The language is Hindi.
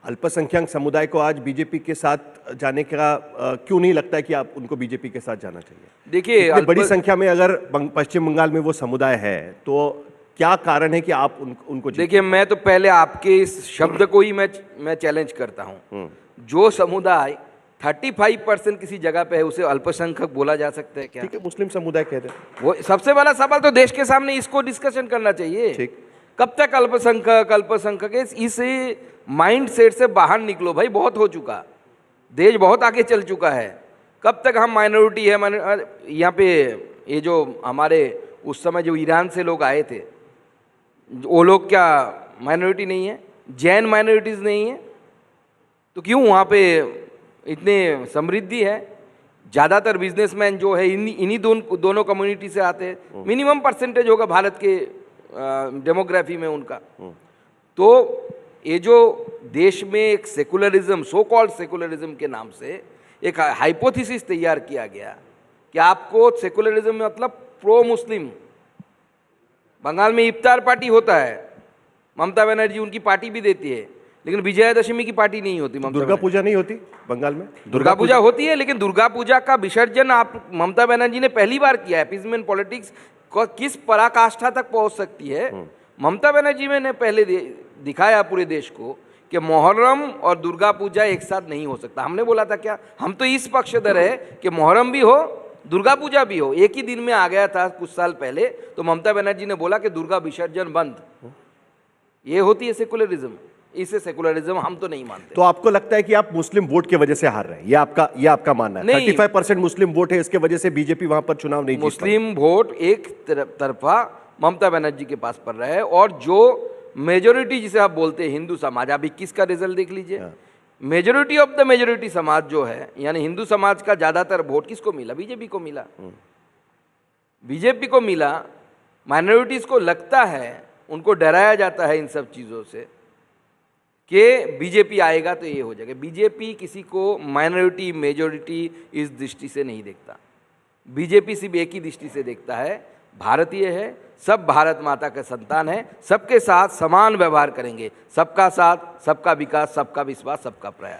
अल्पसंख्यक समुदाय को आज बीजेपी के साथ जाने का क्यों नहीं लगता है कि आप उनको बीजेपी के साथ जाना चाहिए? देखिए, बड़ी संख्या में अगर पश्चिम बंगाल में वो समुदाय है तो क्या कारण है कि आप उनको देखिए, मैं तो पहले आपके इस शब्द को ही मैं चैलेंज करता हूं। जो समुदाय 35% किसी जगह पे है उसे अल्पसंख्यक बोला जा सकता है क्या? ठीक है, मुस्लिम समुदाय कह दें। वो सबसे बड़ा सवाल तो देश के सामने इसको डिस्कशन करना चाहिए। ठीक। कब तक अल्पसंख्यक इस माइंड सेट से बाहर निकलो भाई, बहुत हो चुका, देश बहुत आगे चल चुका है। कब तक हम माइनॉरिटी है? यहाँ पे ये जो हमारे उस समय जो ईरान से लोग आए थे, वो लोग क्या माइनॉरिटी नहीं है? जैन माइनॉरिटीज नहीं है? तो क्यों वहाँ पे इतने समृद्धि है? ज़्यादातर बिजनेसमैन जो है इन्हीं दोनों कम्युनिटी से आते हैं। मिनिमम परसेंटेज होगा भारत के डेमोग्राफी में उनका। तो ये जो देश में एक सेकुलरिज्म, सो कॉल्ड सेकुलरिज्म के नाम से एक हाइपोथेसिस तैयार किया गया कि आपको सेकुलरिज्म में मतलब प्रो मुस्लिम। बंगाल में इफ्तार पार्टी होता है, ममता बनर्जी उनकी पार्टी भी देती है, लेकिन विजयादशमी की पार्टी नहीं होती। दुर्गा पूजा नहीं होती बंगाल में? दुर्गा पूजा होती है, लेकिन दुर्गा पूजा का विसर्जन आप ममता बनर्जी ने पहली बार किया है। अपीजमेंट पॉलिटिक्स किस पराकाष्ठा तक पहुंच सकती है? ममता बनर्जी ने पहले दिखाया पूरे देश को कि मुहर्रम और दुर्गा पूजा एक साथ नहीं हो सकता। हमने बोला था क्या? हम तो इस पक्षधर है कि मुहर्रम भी हो, दुर्गा पूजा भी हो। एक ही दिन में आ गया था कुछ साल पहले, तो ममता बनर्जी ने बोला कि दुर्गा विसर्जन बंद। ये होती है सेकुलरिज्म। इसे सेकुलरिज्म हम तो नहीं मानते। तो आपको लगता है कि आप मुस्लिम वोट की वजह से हार रहे हैं? ये आपका मानना है? 35% मुस्लिम वोट है, इसके वजह से बीजेपी वहां पर चुनाव नहीं जीत पाई। मुस्लिम वोट एक तरफा ममता बनर्जी के पास पड़ रहा है, और जो मेजोरिटी जिसे आप बोलते हैं हिंदू समाज, आप 21 का रिजल्ट देख लीजिए। मेजोरिटी ऑफ द मेजोरिटी समाज जो है, यानी हिंदू समाज का ज्यादातर वोट किसको मिला? बीजेपी को मिला। बीजेपी को मिला। माइनॉरिटीज को लगता है, उनको डराया जाता है इन सब चीजों से कि बीजेपी आएगा तो ये हो जाएगा। बीजेपी किसी को माइनॉरिटी मेजोरिटी इस दृष्टि से नहीं देखता। बीजेपी सिर्फ एक ही दृष्टि से देखता है, भारतीय है, सब भारत माता के संतान है, सबके साथ समान व्यवहार करेंगे, सबका साथ, सबका विकास, सबका विश्वास, सबका प्रयास।